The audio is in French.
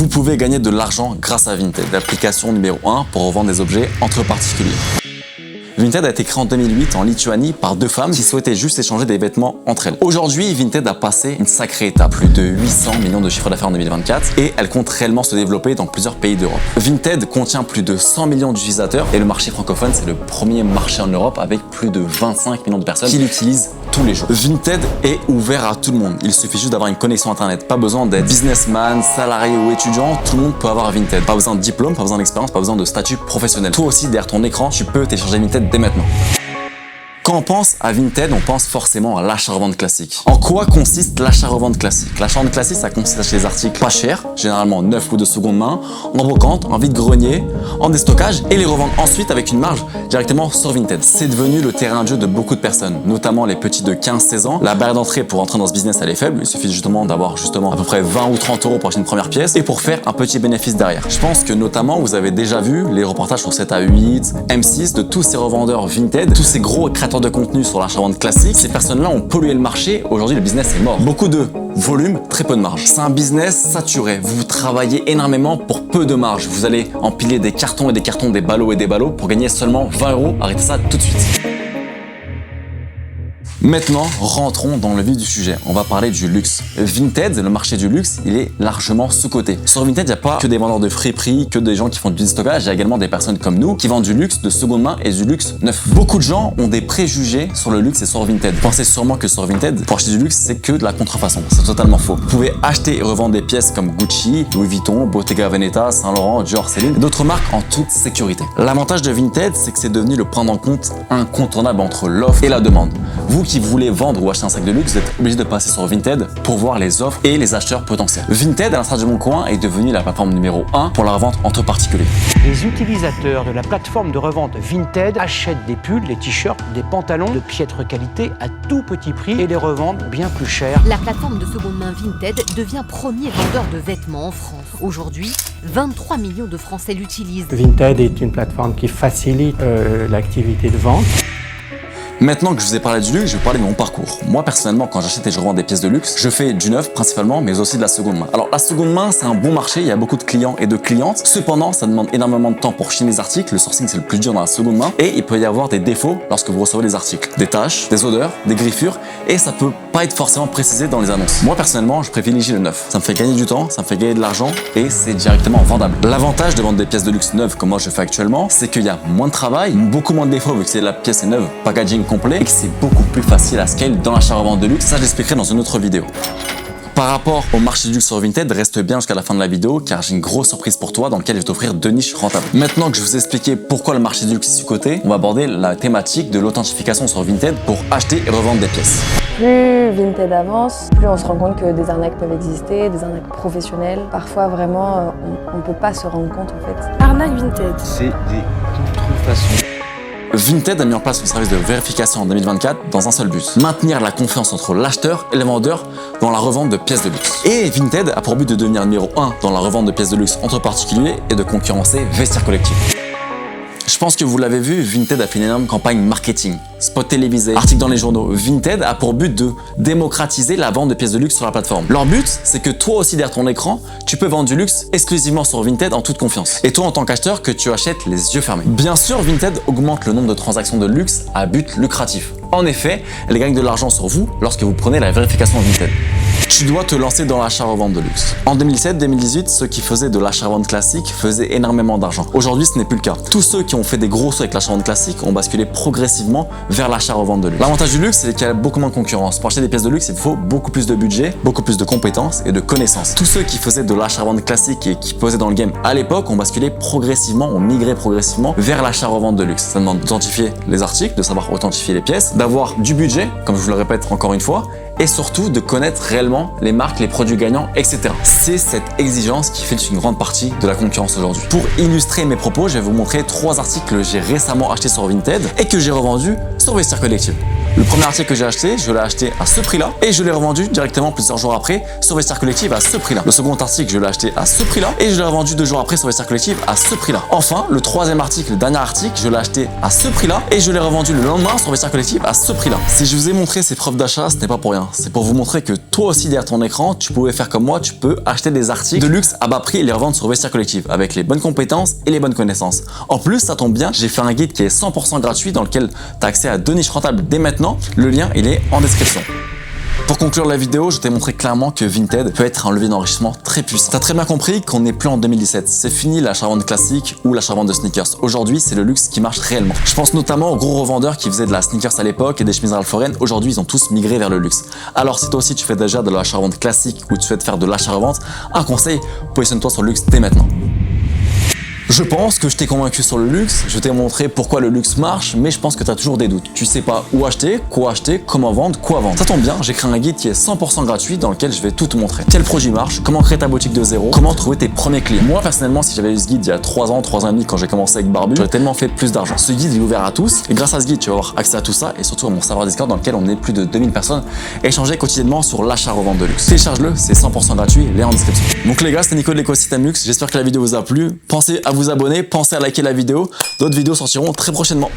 Vous pouvez gagner de l'argent grâce à Vinted, l'application numéro 1 pour revendre des objets entre particuliers. Vinted a été créé en 2008 en Lituanie par deux femmes qui souhaitaient juste échanger des vêtements entre elles. Aujourd'hui, Vinted a passé une sacrée étape, plus de 800 millions de chiffres d'affaires en 2024 et elle compte réellement se développer dans plusieurs pays d'Europe. Vinted contient plus de 100 millions d'utilisateurs et le marché francophone, c'est le premier marché en Europe avec plus de 25 millions de personnes qui l'utilisent tous les jours. Vinted est ouvert à tout le monde. Il suffit juste d'avoir une connexion internet. Pas besoin d'être businessman, salarié ou étudiant. Tout le monde peut avoir Vinted. Pas besoin de diplôme, pas besoin d'expérience, pas besoin de statut professionnel. Toi aussi, derrière ton écran, tu peux télécharger Vinted dès maintenant. Quand on pense à Vinted, on pense forcément à l'achat-revente classique. En quoi consiste l'achat-revente classique? L'achat-revente classique, ça consiste à acheter des articles pas chers, généralement neufs ou de seconde main, en brocante, en vide-grenier, en déstockage et les revendre ensuite avec une marge directement sur Vinted. C'est devenu le terrain de jeu de beaucoup de personnes, notamment les petits de 15-16 ans. La barrière d'entrée pour entrer dans ce business, elle est faible. Il suffit justement d'avoir à peu près 20 ou 30 euros pour acheter une première pièce et pour faire un petit bénéfice derrière. Je pense que notamment, vous avez déjà vu les reportages sur 7A8, M6 de tous ces revendeurs Vinted, tous ces gros créateurs de contenu sur l'achat-vente classique. Ces personnes-là ont pollué le marché. Aujourd'hui, le business est mort. Beaucoup de volume, très peu de marge. C'est un business saturé. Vous travaillez énormément pour peu de marge. Vous allez empiler des cartons et des cartons, des ballots et des ballots pour gagner seulement 20 euros. Arrêtez ça tout de suite. Maintenant, rentrons dans le vif du sujet. On va parler du luxe. Vinted, le marché du luxe, il est largement sous-coté. Sur Vinted, il n'y a pas que des vendeurs de friperie, que des gens qui font du stockage. Il y a également des personnes comme nous qui vendent du luxe de seconde main et du luxe neuf. Beaucoup de gens ont des préjugés sur le luxe et sur Vinted. Vous pensez sûrement que sur Vinted, pour acheter du luxe, c'est que de la contrefaçon. C'est totalement faux. Vous pouvez acheter et revendre des pièces comme Gucci, Louis Vuitton, Bottega Veneta, Saint Laurent, Dior, Celine et d'autres marques en toute sécurité. L'avantage de Vinted, c'est que c'est devenu le point en compte incontournable entre l'offre et la demande. Vous qui voulez vendre ou acheter un sac de luxe, vous êtes obligé de passer sur Vinted pour voir les offres et les acheteurs potentiels. Vinted, à l'instar du Bon Coin, est devenu la plateforme numéro 1 pour la revente entre particuliers. Les utilisateurs de la plateforme de revente Vinted achètent des pulls, des t-shirts, des pantalons de piètre qualité à tout petit prix et les revendent bien plus cher. La plateforme de seconde main Vinted devient premier vendeur de vêtements en France. Aujourd'hui, 23 millions de Français l'utilisent. Vinted est une plateforme qui facilite l'activité de vente. Maintenant que je vous ai parlé du luxe, je vais parler de mon parcours. Moi, personnellement, quand j'achète et je revends des pièces de luxe, je fais du neuf principalement, mais aussi de la seconde main. Alors, la seconde main, c'est un bon marché, il y a beaucoup de clients et de clientes. Cependant, ça demande énormément de temps pour chiner les articles. Le sourcing, c'est le plus dur dans la seconde main. Et il peut y avoir des défauts lorsque vous recevez les articles. Des taches, des odeurs, des griffures, et ça peut pas être forcément précisé dans les annonces. Moi, personnellement, je privilégie le neuf. Ça me fait gagner du temps, ça me fait gagner de l'argent, et c'est directement vendable. L'avantage de vendre des pièces de luxe neuves, comme moi je fais actuellement, c'est qu'il y a moins de travail, beaucoup moins de défauts vu que la pièce est neuve, packaging complet, et que c'est beaucoup plus facile à scale dans l'achat-revente de luxe. Ça, je l'expliquerai dans une autre vidéo. Par rapport au marché du luxe sur Vinted, reste bien jusqu'à la fin de la vidéo car j'ai une grosse surprise pour toi dans laquelle je vais t'offrir 2 niches rentables. Maintenant que je vous ai expliqué pourquoi le marché du luxe est sous-coté, on va aborder la thématique de l'authentification sur Vinted pour acheter et revendre des pièces. Plus Vinted avance, plus on se rend compte que des arnaques peuvent exister, des arnaques professionnelles. Parfois, vraiment, on ne peut pas se rendre compte en fait. Arnaque Vinted. C'est des contrefaçons. Vinted a mis en place son service de vérification en 2024 dans un seul but, maintenir la confiance entre l'acheteur et le vendeur dans la revente de pièces de luxe. Et Vinted a pour but de devenir numéro 1 dans la revente de pièces de luxe entre particuliers et de concurrencer Vestiaire Collectif. Je pense que vous l'avez vu, Vinted a fait une énorme campagne marketing, spot télévisé, articles dans les journaux. Vinted a pour but de démocratiser la vente de pièces de luxe sur la plateforme. Leur but, c'est que toi aussi derrière ton écran, tu peux vendre du luxe exclusivement sur Vinted en toute confiance. Et toi en tant qu'acheteur, que tu achètes les yeux fermés. Bien sûr, Vinted augmente le nombre de transactions de luxe à but lucratif. En effet, elle gagne de l'argent sur vous lorsque vous prenez la vérification Vinted. Tu dois te lancer dans l'achat-revente de luxe. En 2017-2018, ceux qui faisaient de l'achat-revente classique faisaient énormément d'argent. Aujourd'hui, ce n'est plus le cas. Tous ceux qui ont fait des gros sauts avec l'achat-revente classique ont basculé progressivement vers l'achat-revente de luxe. L'avantage du luxe, c'est qu'il y a beaucoup moins de concurrence. Pour acheter des pièces de luxe, il faut beaucoup plus de budget, beaucoup plus de compétences et de connaissances. Tous ceux qui faisaient de l'achat-revente classique et qui posaient dans le game à l'époque ont basculé progressivement, ont migré progressivement vers l'achat-revente de luxe. Ça demande d'authentifier les articles, de savoir authentifier les pièces, d'avoir du budget, comme je vous le répète encore une fois, et surtout de connaître réellement les marques, les produits gagnants, etc. C'est cette exigence qui fait une grande partie de la concurrence aujourd'hui. Pour illustrer mes propos, je vais vous montrer 3 articles que j'ai récemment achetés sur Vinted et que j'ai revendus sur Vestiaire Collectif. Le premier article que j'ai acheté, je l'ai acheté à ce prix-là et je l'ai revendu directement plusieurs jours après sur Vestiaire Collective à ce prix-là. Le second article, je l'ai acheté à ce prix-là et je l'ai revendu 2 jours après sur Vestiaire Collective à ce prix-là. Enfin, le troisième article, le dernier article, je l'ai acheté à ce prix-là et je l'ai revendu le lendemain sur Vestiaire Collective à ce prix-là. Si je vous ai montré ces preuves d'achat, ce n'est pas pour rien. C'est pour vous montrer que toi aussi derrière ton écran, tu pouvais faire comme moi, tu peux acheter des articles de luxe à bas prix et les revendre sur Vestiaire Collective avec les bonnes compétences et les bonnes connaissances. En plus, ça tombe bien, j'ai fait un guide qui est 100% gratuit dans lequel tu as accès à 2 niches rentables dès maintenant. Le lien, il est en description. Pour conclure la vidéo, je t'ai montré clairement que Vinted peut être un levier d'enrichissement très puissant. T'as très bien compris qu'on n'est plus en 2017. C'est fini l'achat-revente classique ou l'achat-revente de sneakers. Aujourd'hui, c'est le luxe qui marche réellement. Je pense notamment aux gros revendeurs qui faisaient de la sneakers à l'époque et des chemises Ralph Lauren. Aujourd'hui, ils ont tous migré vers le luxe. Alors, si toi aussi tu fais déjà de l'achat-revente classique ou tu souhaites faire de l'achat-revente, un conseil, positionne-toi sur le luxe dès maintenant. Je pense que je t'ai convaincu sur le luxe, je t'ai montré pourquoi le luxe marche, mais je pense que tu as toujours des doutes. Tu sais pas où acheter, quoi acheter, comment vendre, quoi vendre. Ça tombe bien, j'ai créé un guide qui est 100% gratuit dans lequel je vais tout te montrer. Quel produit marche, comment créer ta boutique de zéro, comment trouver tes premiers clients. Moi personnellement, si j'avais eu ce guide il y a 3 ans, 3 ans et demi quand j'ai commencé avec Barbu, j'aurais tellement fait plus d'argent. Ce guide est ouvert à tous et grâce à ce guide, tu vas avoir accès à tout ça et surtout à mon serveur Discord dans lequel on est plus de 2000 personnes et échanger quotidiennement sur l'achat-revente de luxe. Télécharge-le, c'est 100% gratuit, lien en description. Donc les gars, c'était Nico de l'écosystème luxe, j'espère que la vidéo vous a plu. Pensez à vous abonner, pensez à liker la vidéo. D'autres vidéos sortiront très prochainement.